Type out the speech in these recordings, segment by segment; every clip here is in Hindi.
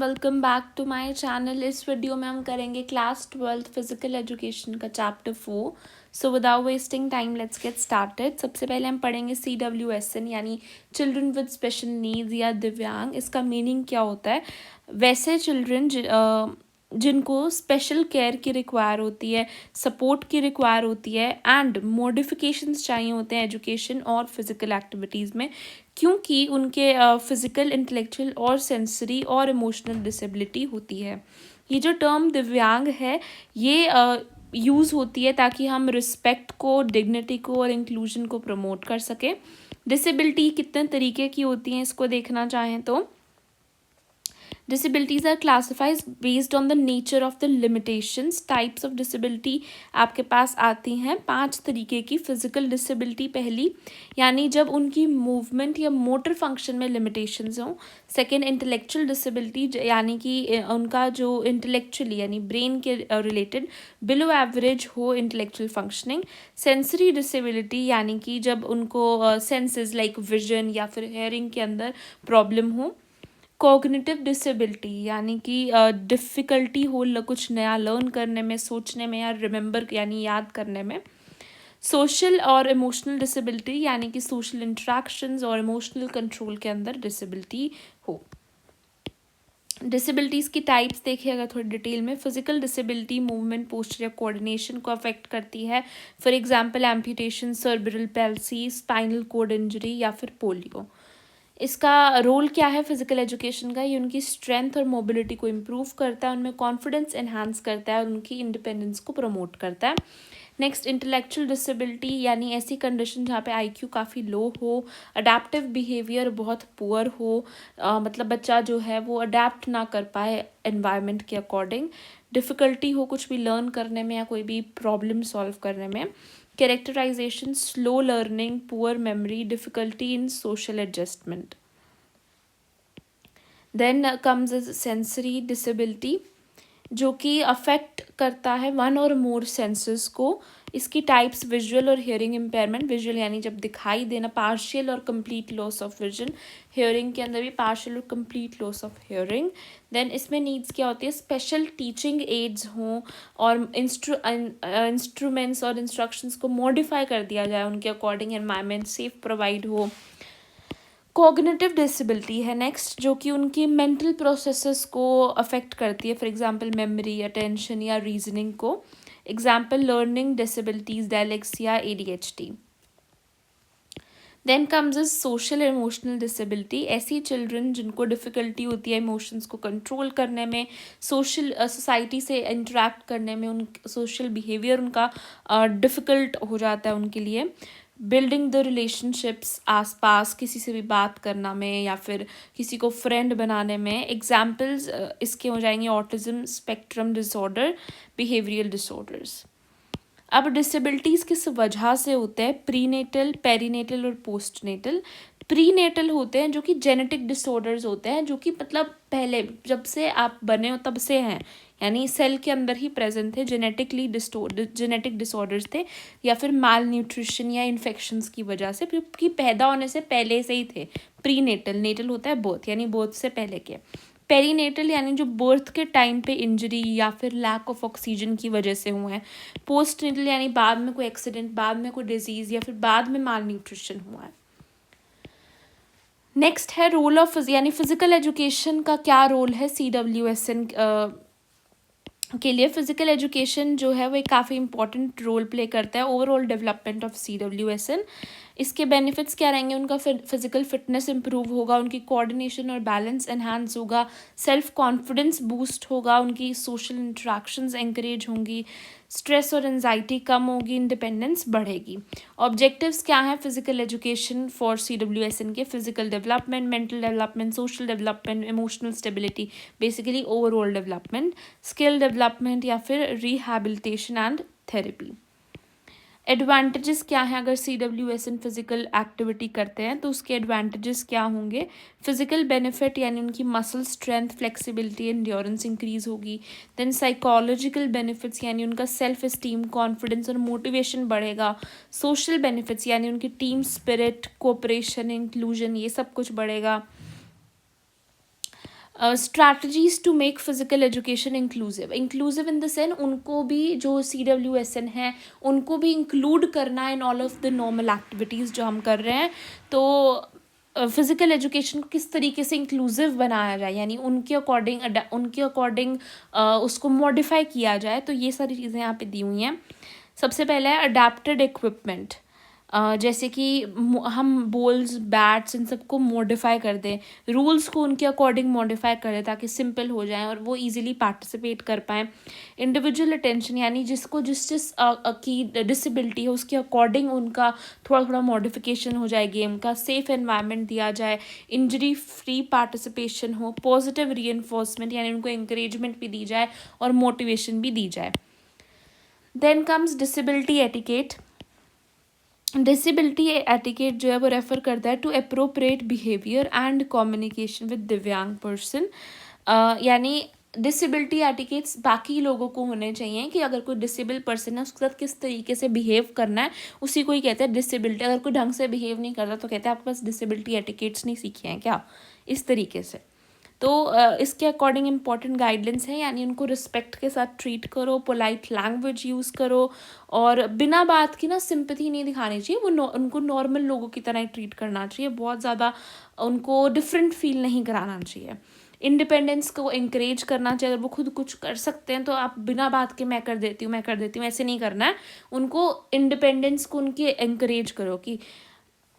Welcome back to my channel. इस वीडियो में हम करेंगे क्लास 12th फिजिकल एजुकेशन का chapter 4। So without wasting time let's get started. सबसे पहले हम पढ़ेंगे CWSN यानी चिल्ड्रन विद स्पेशल नीड्स या दिव्यांग। इसका मीनिंग क्या होता है? वैसे चिल्ड्रन जिनको स्पेशल केयर की रिक्वायर होती है, सपोर्ट की रिक्वायर होती है एंड मॉडिफिकेशंस चाहिए होते हैं एजुकेशन और फिज़िकल एक्टिविटीज़ में, क्योंकि उनके फिज़िकल, इंटेलेक्चुअल और सेंसरी और इमोशनल डिसेबिलिटी होती है। ये जो टर्म दिव्यांग है ये यूज़ होती है ताकि हम रिस्पेक्ट को, डिग्निटी को और इंक्लूजन को प्रमोट कर सकें। डिसेबिलिटी कितने तरीके की होती हैं इसको देखना चाहें तो disabilities are classified based on the nature of the limitations. Types of disability आपके पास आती हैं 5 तरीके की। फिजिकल डिसेबिलिटी पहली, यानी जब उनकी मूवमेंट या मोटर फंक्शन में लिमिटेशंस हों। सेकेंड, इंटेलेक्चुअल डिसेबिलिटी यानी कि उनका जो इंटेलेक्चुअली यानी ब्रेन के रिलेटेड बिलो एवरेज हो इंटेलेक्चुअल फंक्शनिंग। सेंसरी डिसेबिलिटी यानी कि जब उनको सेंसेस लाइक विजन या फिर हेयरिंग के अंदर प्रॉब्लम हो। कॉग्निटिव डिसेबिलिटी यानी कि डिफ़िकल्टी हो कुछ नया लर्न करने में, सोचने में या रिमेंबर यानी याद करने में। सोशल और इमोशनल डिसेबिलिटी यानी कि सोशल इंटरेक्शंस और इमोशनल कंट्रोल के अंदर डिसेबिलिटी हो। डिसेबिलिटीज़ की टाइप्स देखिएगा थोड़ी डिटेल में। फिजिकल डिसेबिलिटी मूवमेंट, पोस्चर या कोऑर्डिनेशन को अफेक्ट करती है। For example amputation, cerebral palsy, spinal cord injury या फिर पोलियो। इसका रोल क्या है फिजिकल एजुकेशन का? ये उनकी स्ट्रेंथ और मोबिलिटी को इम्प्रूव करता है, उनमें कॉन्फिडेंस एनहांस करता है और उनकी इंडिपेंडेंस को प्रमोट करता है। नेक्स्ट, इंटेलेक्चुअल डिसेबिलिटी यानी ऐसी कंडीशन जहाँ पे IQ काफ़ी लो हो, अडेप्टिव बिहेवियर बहुत पुअर हो, मतलब बच्चा जो है वो अडेप्ट ना कर पाए एनवायरनमेंट के अकॉर्डिंग, डिफ़िकल्टी हो कुछ भी लर्न करने में या कोई भी प्रॉब्लम सॉल्व करने में। Characterization: slow learning, poor memory, difficulty in social adjustment. Then comes as sensory disability, जो कि अफेक्ट करता है वन और मोर सेंसेस को। इसकी टाइप्स: विजुअल और हियरिंग इम्पेयरमेंट। विजुअल यानी जब दिखाई देना, पार्शियल और complete loss of vision. Hearing के अंदर भी पार्शियल और complete loss of hearing. Then इसमें नीड्स क्या होती है? स्पेशल टीचिंग एड्स हों और इंस्ट्रूमेंट्स और इंस्ट्रक्शंस को मॉडिफाई कर दिया जाए उनके अकॉर्डिंग, एनवायरनमेंट सेफ प्रोवाइड हो। कॉग्निटिव डिसेबिलिटी है नेक्स्ट, जो कि उनकी मेंटल प्रोसेसेस को अफेक्ट करती है। फॉर एग्जांपल मेमोरी, अटेंशन या रीजनिंग को। Example learning disabilities, dyslexia, ADHD। Then comes is social emotional disability. ऐसी चिल्ड्रन जिनको डिफ़िकल्टी होती है इमोशंस को कंट्रोल करने में, सोसाइटी से इंटरेक्ट करने में, उन सोशल बिहेवियर उनका डिफ़िकल्ट हो जाता है उनके लिए। बिल्डिंग द रिलेशनशिप्स, आसपास किसी से भी बात करना में या फिर किसी को फ्रेंड बनाने में। एग्जाम्पल्स इसके हो जाएंगे autism spectrum disorder, behavioural disorders. अब डिसेबिलिटीज़ किस वजह से होते हैं? प्रीनेटल, पेरीनेटल और पोस्टनेटल। प्रीनेटल होते हैं जो कि जेनेटिक डिसऑर्डर्स होते हैं, जो कि मतलब पहले जब से आप बने हो तब से हैं, यानी सेल के अंदर ही प्रेजेंट थे, जेनेटिक डिसऑर्डर्स थे, या फिर माल न्यूट्रिशन या इन्फेक्शंस की वजह से, क्योंकि पैदा होने से पहले से ही थे। प्रीनेटल, नेटल होता है बर्थ यानी बर्थ से पहले के। पेरीनेटल यानी जो बर्थ के टाइम पे इंजरी या फिर लैक ऑफ ऑक्सीजन की वजह से हुए हैं। पोस्टनेटल यानी बाद में कोई एक्सीडेंट, बाद में कोई डिजीज़ या फिर बाद में माल न्यूट्रिशन हुआ है। नेक्स्ट है रोल ऑफ यानी फिजिकल एजुकेशन का क्या रोल है CWSN के लिए। फिजिकल एजुकेशन जो है वो एक काफ़ी इंपॉर्टेंट रोल प्ले करता है ओवरऑल डेवलपमेंट ऑफ CWSN। इसके बेनिफिट्स क्या रहेंगे? उनका फिजिकल फिटनेस इंप्रूव होगा, उनकी कोऑर्डिनेशन और बैलेंस एनहांस होगा, सेल्फ कॉन्फिडेंस बूस्ट होगा, उनकी सोशल इंटरेक्शंस एंकरेज होंगी, स्ट्रेस और एंजाइटी कम होगी, इंडिपेंडेंस बढ़ेगी। ऑब्जेक्टिव्स क्या हैं फिजिकल एजुकेशन फॉर CWSN के? Physical development, mental development, social development, emotional stability, basically overall development, skill development या फिर रिहैबिलिटेशन एंड थेरेपी। एडवांटेजेस क्या हैं अगर CWSN फिजिकल एक्टिविटी करते हैं तो उसके एडवांटेजेस क्या होंगे? फिजिकल बेनिफिट यानी उनकी muscle strength, flexibility, endurance increase होगी। देन साइकोलॉजिकल बेनिफिट्स यानी उनका सेल्फ एस्टीम, कॉन्फिडेंस और मोटिवेशन बढ़ेगा। सोशल बेनिफिट्स यानी उनकी टीम स्पिरिट, कोऑपरेशन, इंक्लूजन, ये सब कुछ बढ़ेगा। Strategies to make physical education inclusive in the sense उनको भी जो CWSN है उनको भी इंक्लूड करना in all of the normal activities जो हम कर रहे हैं। तो फिज़िकल एजुकेशन को किस तरीके से इंक्लूसिव बनाया जाए, यानी उनके अकॉर्डिंग उसको मॉडिफाई किया जाए, तो ये सारी चीज़ें यहाँ पे दी हुई हैं। सबसे पहला है अडेप्टेड इक्विपमेंट, जैसे कि हम बॉल्स बैट्स इन सबको मॉडिफाई कर दें, रूल्स को उनके अकॉर्डिंग मॉडिफाई कर दें ताकि सिंपल हो जाए और वो इजीली पार्टिसिपेट कर पाएँ। इंडिविजुअल अटेंशन, यानी जिसको जिस की डिसेबिलिटी है उसके अकॉर्डिंग उनका थोड़ा थोड़ा मॉडिफिकेशन हो जाए गेम का। सेफ एनवायरनमेंट दिया जाए, इंजरी फ्री पार्टिसिपेशन हो, पॉजिटिव रीइंफोर्समेंट यानी उनको इंकरेजमेंट भी दी जाए और मोटिवेशन भी दी जाए। Then comes disability etiquette. Disability etiquette जो है वो रेफर करता है to appropriate behaviour and communication with दिव्यांग पर्सन, यानी डिसेबिलिटी एटिकेट्स बाकी लोगों को होने चाहिए कि अगर कोई डिसेबल पर्सन है उसके साथ किस तरीके से बिहेव करना है, उसी को ही कहते हैं डिसेबिलिटी। अगर कोई ढंग से बिहेव नहीं करता तो कहते हैं आपके पास डिसेबिलिटी एटिकेट्स नहीं सीखे हैं क्या, इस तरीके से। तो इसके अकॉर्डिंग इम्पॉर्टेंट गाइडलाइंस है, यानी उनको रिस्पेक्ट के साथ ट्रीट करो, पोलाइट लैंग्वेज यूज़ करो और बिना बात की ना सिंपैथी नहीं दिखानी चाहिए, उनको नॉर्मल लोगों की तरह ही ट्रीट करना चाहिए, बहुत ज़्यादा उनको डिफरेंट फील नहीं कराना चाहिए। इंडिपेंडेंस को इंकरेज करना चाहिए, अगर वो खुद कुछ कर सकते हैं तो आप बिना बात के मैं कर देती हूँ ऐसे नहीं करना है। उनको इंडिपेंडेंस को उनकी इंकरेज करो कि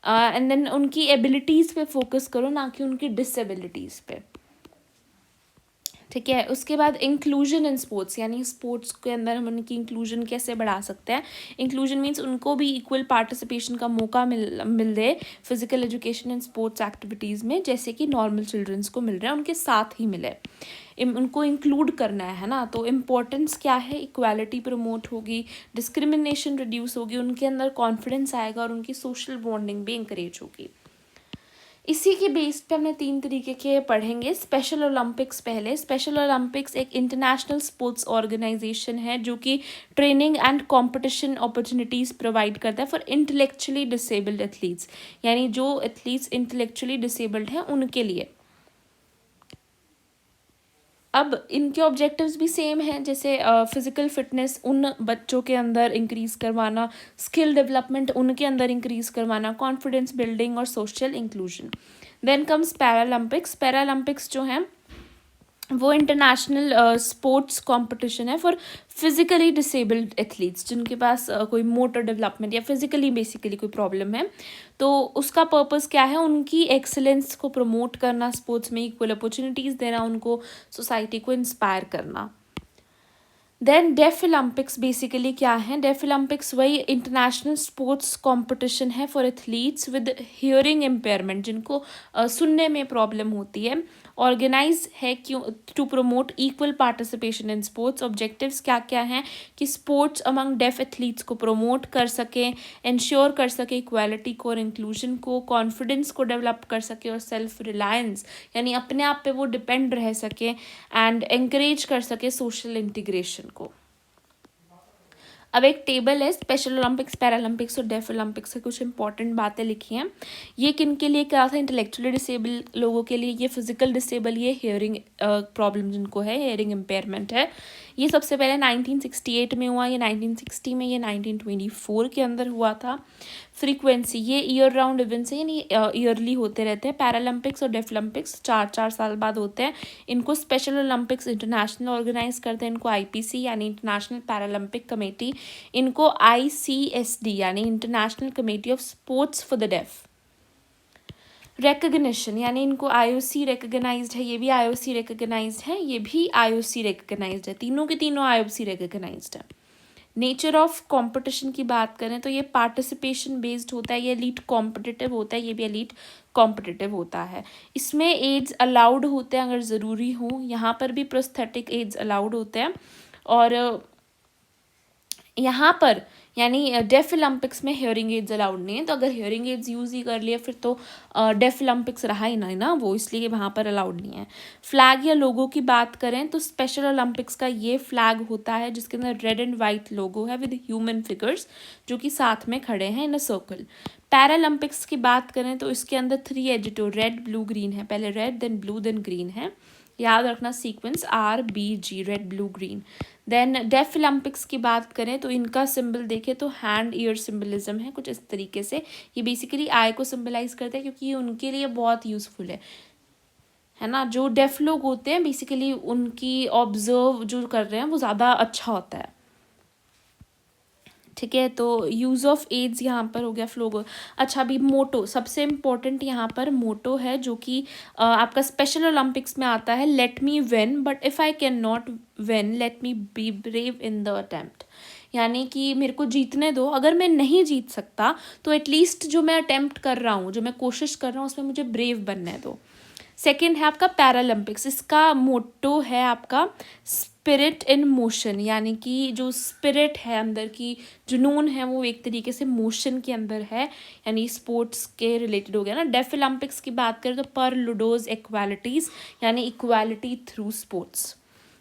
एंड देन उनकी एबिलिटीज़ पे फोकस करो, ना कि उनकी डिसेबिलिटीज़ पे। ठीक है, उसके बाद इंक्लूजन इन स्पोर्ट्स, यानी स्पोर्ट्स के अंदर हम उनकी इंक्लूजन कैसे बढ़ा सकते हैं। इंक्लूजन मीन्स उनको भी इक्वल पार्टिसिपेशन का मौका मिल रहे physical education in sports activities में, जैसे कि नॉर्मल चिल्ड्रंस को मिल रहा है, उनके साथ ही मिले, उनको इंक्लूड करना है ना। तो इम्पोर्टेंस क्या है, इक्वालिटी प्रमोट होगी, डिस्क्रिमिनेशन रिड्यूस होगी, उनके अंदर कॉन्फिडेंस आएगा और उनकी सोशल बॉन्डिंग भी इंकरेज होगी। इसी के बेस पे हमने 3 तरीके के पढ़ेंगे। स्पेशल ओलंपिक्स पहले। स्पेशल ओलंपिक्स एक इंटरनेशनल स्पोर्ट्स ऑर्गेनाइजेशन है जो कि training and competition opportunities provide करता है फॉर इंटेलेक्चुअली डिसेबल्ड एथलीट्स, यानी जो एथलीट्स इंटेलेक्चुअली डिसेबल्ड हैं उनके लिए। अब इनके ऑब्जेक्टिव्स भी सेम हैं, जैसे फिजिकल फिटनेस उन बच्चों के अंदर इंक्रीज़ करवाना, स्किल डेवलपमेंट उनके अंदर इंक्रीज़ करवाना, कॉन्फिडेंस बिल्डिंग और social inclusion. Then comes Paralympics. Paralympics जो हैं वो इंटरनेशनल स्पोर्ट्स कंपटीशन है फॉर फिजिकली डिसेबल्ड एथलीट्स, जिनके पास कोई मोटर डेवलपमेंट या फिजिकली बेसिकली कोई प्रॉब्लम है। तो उसका पर्पस क्या है, उनकी एक्सेलेंस को प्रमोट करना, स्पोर्ट्स में इक्वल अपॉर्चुनिटीज़ देना, उनको सोसाइटी को इंस्पायर करना। देन डेफ ओलंपिक्स बेसिकली क्या है, डेफ ओलंपिक्स वही इंटरनेशनल स्पोर्ट्स कंपटीशन है for athletes with hearing impairment, जिनको सुनने में प्रॉब्लम होती है। ऑर्गेनाइज है क्यों, to promote equal participation in sports. Objectives क्या क्या हैं कि स्पोर्ट्स अमंग डेफ एथलीट्स को प्रमोट कर सकें, इंश्योर कर सके इक्वालिटी को और इंक्लूजन को, कॉन्फिडेंस को डेवलप कर सके और सेल्फ रिलायंस यानी अपने आप पे वो डिपेंड रह सके, एंड एंकरेज कर सके सोशल इंटीग्रेशन को। अब एक टेबल है स्पेशल ओलंपिक्स, पैरालंपिक्स और डेफ ओलंपिक्स से कुछ इंपॉर्टेंट बातें लिखी हैं। ये किन के लिए क्या था, इंटेलेक्चुअली डिसेबल लोगों के लिए, ये फिजिकल डिसेबल, ये हियरिंग प्रॉब्लम जिनको है, हियरिंग इम्पेयरमेंट है। ये सबसे पहले 1968 में हुआ, ये 1960 में, ये 1924 के अंदर हुआ था। फ्रीक्वेंसी, ये ईयर राउंड इवेंट्स हैं, यानी ईयरली होते रहते हैं। पैरालंपिक्स और डेफलंपिक्स 4-4 साल बाद होते हैं। इनको स्पेशल ओलंपिक्स इंटरनेशनल ऑर्गेनाइज करते हैं, इनको IPC यानी इंटरनेशनल पैरालंपिक कमेटी, इनको ICSD यानी international committee of sports for the deaf. Recognition, यानी इनको IOC रिकग्नाइज्ड है, ये भी IOC रिकग्नाइज्ड है, ये भी IOC रिकग्नाइज्ड है, तीनों के तीनों IOC रिकग्नाइज्ड है। नेचर ऑफ कंपटीशन की बात करें तो ये पार्टिसिपेशन बेस्ड होता है, ये एलीट कॉम्पिटिटिव होता है, ये भी एलीट कॉम्पिटिटिव होता है। इसमें एड्स अलाउड होते हैं अगर ज़रूरी हो, यहाँ पर भी प्रोस्थेटिक एड्स अलाउड होते हैं। और यहाँ पर यानी डेफ ओलंपिक्स में हियरिंग एड्स अलाउड नहीं है, तो अगर हियरिंग एड्स यूज़ ही कर लिए फिर तो डेफ ओलंपिक्स रहा ही नहीं ना वो, इसलिए वहाँ पर अलाउड नहीं है। फ्लैग या लोगो की बात करें तो स्पेशल ओलंपिक्स का ये फ्लैग होता है जिसके अंदर रेड एंड वाइट लोगो है विद ह्यूमन फिगर्स जो कि साथ में खड़े हैं इन अ सर्कल। पैरालंपिक्स की बात करें तो इसके अंदर 3 एजिटो रेड ब्लू ग्रीन है, पहले red then blue then green है। याद रखना sequence RBG, red blue green. Then deaf Olympics की बात करें तो इनका सिंबल देखें तो हैंड ईयर सिंबलिज्म है कुछ इस तरीके से। ये बेसिकली आई को सिंबलाइज करते हैं क्योंकि ये उनके लिए बहुत यूजफुल है ना। जो डेफ लोग होते हैं बेसिकली उनकी ऑब्जर्व जो कर रहे हैं वो ज़्यादा अच्छा होता है, ठीक है। तो यूज़ ऑफ एड्स यहाँ पर हो गया, फ्लो। अच्छा, अभी मोटो सबसे इम्पोर्टेंट यहाँ पर मोटो है जो कि आपका स्पेशल ओलंपिक्स में आता है, let me win but if I can not win let me be brave in the attempt. यानी कि मेरे को जीतने दो, अगर मैं नहीं जीत सकता तो एटलीस्ट जो मैं अटेम्प्ट कर रहा हूँ, जो मैं कोशिश कर रहा हूँ उसमें मुझे ब्रेव बनने दो। सेकेंड है आपका पैरालंपिक्स, इसका मोटो है आपका स्पिरिट इन मोशन, यानी कि जो स्पिरिट है अंदर की, जुनून है, वो एक तरीके से मोशन के अंदर है, यानी स्पोर्ट्स के रिलेटेड हो गया ना। डेफ ओलंपिक्स की बात करें तो पर लुडोज इक्वालिटीज़, यानी equality through sports.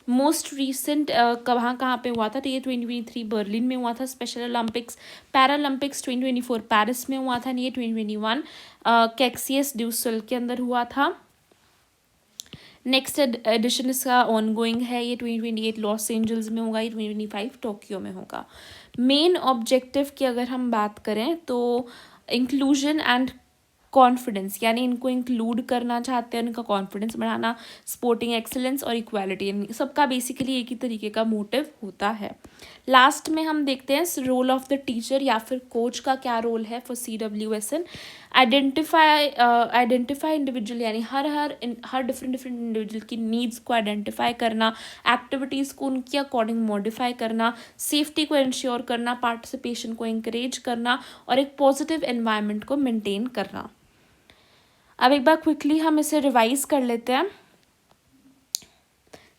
Most recent कहाँ पे हुआ था, तो ये 2023 बर्लिन में हुआ था स्पेशल ओलंपिक्स। पैरालंपिक्स 2024 पेरिस में हुआ था, ये 2021 कैक्सियस ड्यूसल के अंदर हुआ था। नेक्स्ट एडिशन इसका ऑनगोइंग है, ये 2028 लॉस एंजल्स में होगा, ये 2025 टोक्यो में होगा। मेन ऑब्जेक्टिव की अगर हम बात करें तो इंक्लूजन एंड कॉन्फिडेंस, यानी इनको इंक्लूड करना चाहते हैं, उनका कॉन्फिडेंस बढ़ाना, स्पोर्टिंग एक्सेलेंस और इक्वालिटी, सबका बेसिकली एक ही तरीके का मोटिव होता है। लास्ट में हम देखते हैं रोल ऑफ द टीचर या फिर कोच का क्या रोल है फॉर CWSN। आइडेंटिफाई इंडिविजुअल, यानी हर डिफरेंट इंडिविजुअल की नीड्स को आइडेंटिफाई करना, एक्टिविटीज़ को उनके अकॉर्डिंग मॉडिफाई करना, सेफ्टी को इंश्योर करना, पार्टिसिपेशन को इंकरेज करना और एक पॉजिटिव एनवायरनमेंट को मेंटेन करना। अब एक बार क्विकली हम इसे रिवाइज कर लेते हैं।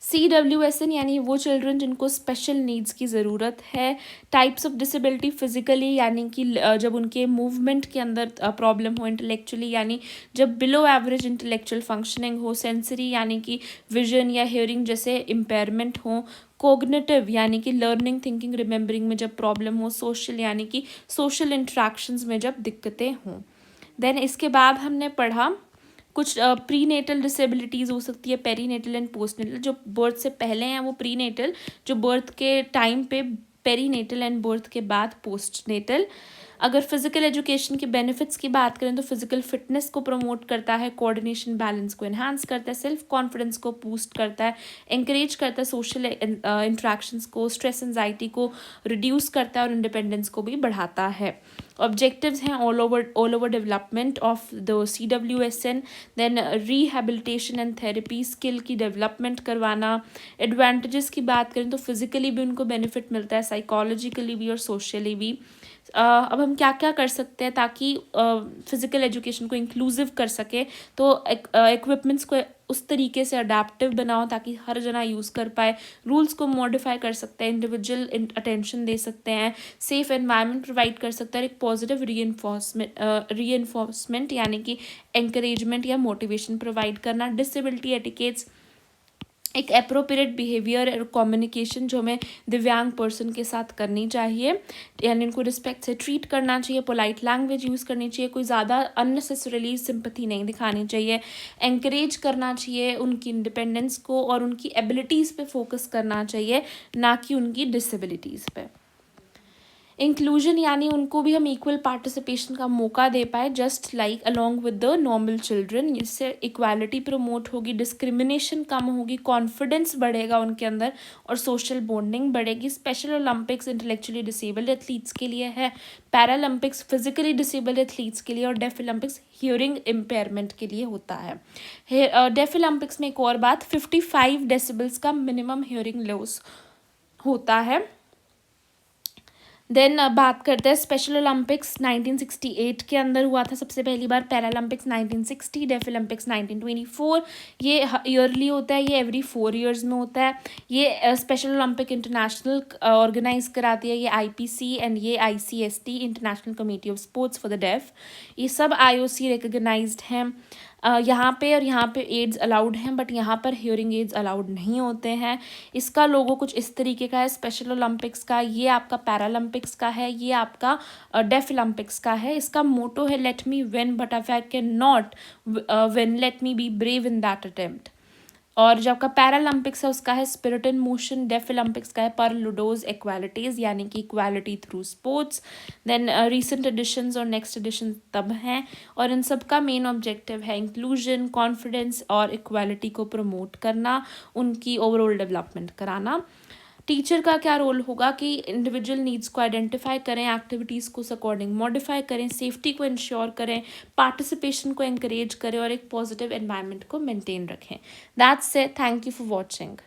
CWSN यानी वो चिल्ड्रन जिनको स्पेशल नीड्स की ज़रूरत है। टाइप्स ऑफ डिसेबिलिटी फिजिकली, यानी कि जब उनके मूवमेंट के अंदर प्रॉब्लम हो। इंटेलेक्चुअली, यानी जब बिलो एवरेज इंटेलेक्चुअल फंक्शनिंग हो। सेंसरी, यानी कि विजन या हियरिंग जैसे इम्पेयरमेंट हो। कोग्निटिव, यानी कि लर्निंग, थिंकिंग, रिमेंबरिंग में जब प्रॉब्लम हो। सोशल, यानी कि सोशल इंट्रैक्शंस में जब दिक्कतें हों। देन इसके बाद हमने पढ़ा कुछ प्री नेटल डिसेबिलिटीज़ हो सकती है, पेरीनेटल एंड पोस्टनेटल। जो बर्थ से पहले हैं वो प्री नेटल, जो बर्थ के टाइम पे पेरीनेटल एंड बर्थ के बाद पोस्टनेटल। अगर फिजिकल एजुकेशन के बेनिफिट्स की बात करें तो फिजिकल फिटनेस को प्रमोट करता है, कोऑर्डिनेशन बैलेंस को एनहांस करता है, सेल्फ कॉन्फिडेंस को बूस्ट करता है, इंकरेज करता है सोशल इंट्रैक्शंस को, स्ट्रेस एंजाइटी को रिड्यूस करता है और इंडिपेंडेंस को भी बढ़ाता है। ऑब्जेक्टिव्स हैं all over development of the CWSN, then rehabilitation and therapy, skill की डेवलपमेंट करवाना। एडवांटेजेस की बात करें तो फिजिकली भी उनको बेनिफिट मिलता है, साइकोलॉजिकली भी और सोशली भी। अब हम क्या क्या कर सकते हैं ताकि फिज़िकल एजुकेशन को इंक्लूसिव कर सके, तो इक्विपमेंट्स को उस तरीके से अडेप्टिव बनाओ ताकि हर जना यूज़ कर पाए। रूल्स को मॉडिफाई कर सकते हैं, इंडिविजुअल अटेंशन दे सकते हैं, सेफ एनवायरनमेंट प्रोवाइड कर सकते हैं, एक पॉजिटिव रीइंफोर्समेंट यानी कि एंकरेजमेंट या मोटिवेशन प्रोवाइड करना। डिसेबिलिटी एटिकेट्स, एक अप्रोप्रिएट बिहेवियर और कम्युनिकेशन जो हमें दिव्यांग पर्सन के साथ करनी चाहिए, यानी इनको रिस्पेक्ट से ट्रीट करना चाहिए, पोलाइट लैंग्वेज यूज़ करनी चाहिए, कोई ज़्यादा अननेसेसरीली सिंपैथी नहीं दिखानी चाहिए, एंकरेज करना चाहिए उनकी इंडिपेंडेंस को और उनकी एबिलिटीज़ पे फोकस करना चाहिए, ना कि उनकी डिसेबिलिटीज़ पे। इंक्लूजन, यानी उनको भी हम इक्वल पार्टिसिपेशन का मौका दे पाए, just like along with the normal children. इससे इक्वालिटी प्रमोट होगी, डिस्क्रिमिनेशन कम होगी, कॉन्फिडेंस बढ़ेगा उनके अंदर और सोशल बॉन्डिंग बढ़ेगी। Special Olympics intellectually disabled athletes के लिए है, पैरालंपिक्स फिजिकली डिसेबल्ड एथलीट्स के लिए और डेफ ओलंपिक्स हियरिंग इम्पेयरमेंट के लिए होता है। डेफ ओलंपिक्स में एक और बात, 55 डेसिबल्स का मिनिमम हियरिंग लॉस होता है। देन बात करते हैं स्पेशल ओलंपिक्स 1968 के अंदर हुआ था सबसे पहली बार, पैरालंपिक्स 1960, डेफ ओलंपिक्स 1924। ये ईयरली होता है, ये एवरी 4 ईयर्स में होता है। ये स्पेशल ओलंपिक इंटरनेशनल ऑर्गेनाइज कराती है, ये IPC एंड ये ICST, international committee of sports for the deaf. ये सब IOC रिकग्नाइज्ड हैं। यहाँ पे एड्स अलाउड हैं, बट यहाँ पर हियरिंग एड्स अलाउड नहीं होते हैं। इसका लोगो कुछ इस तरीके का है स्पेशल ओलंपिक्स का, ये आपका पैरालंपिक्स का है, ये आपका डेफ ओलंपिक्स का है। इसका मोटो है let me win but if I can not win let me be brave in that attempt. और जो आपका पैरालंपिक्स है उसका है spirit in motion, deaf Olympics का है पर लुडोज इक्वालिटीज यानी कि equality through sports. Then recent editions और नेक्स्ट एडिशन तब हैं, और इन सब का मेन ऑब्जेक्टिव है इंक्लूजन, कॉन्फिडेंस और इक्वालिटी को प्रमोट करना, उनकी ओवरऑल डेवलपमेंट कराना। टीचर का क्या रोल होगा कि इंडिविजुअल नीड्स को आइडेंटिफाई करें, एक्टिविटीज़ को उस अकॉर्डिंग मॉडिफाई करें, सेफ्टी को इंश्योर करें, पार्टिसिपेशन को एंकरेज करें और एक पॉजिटिव एनवायरनमेंट को मेंटेन रखें। That's it, thank you for watching.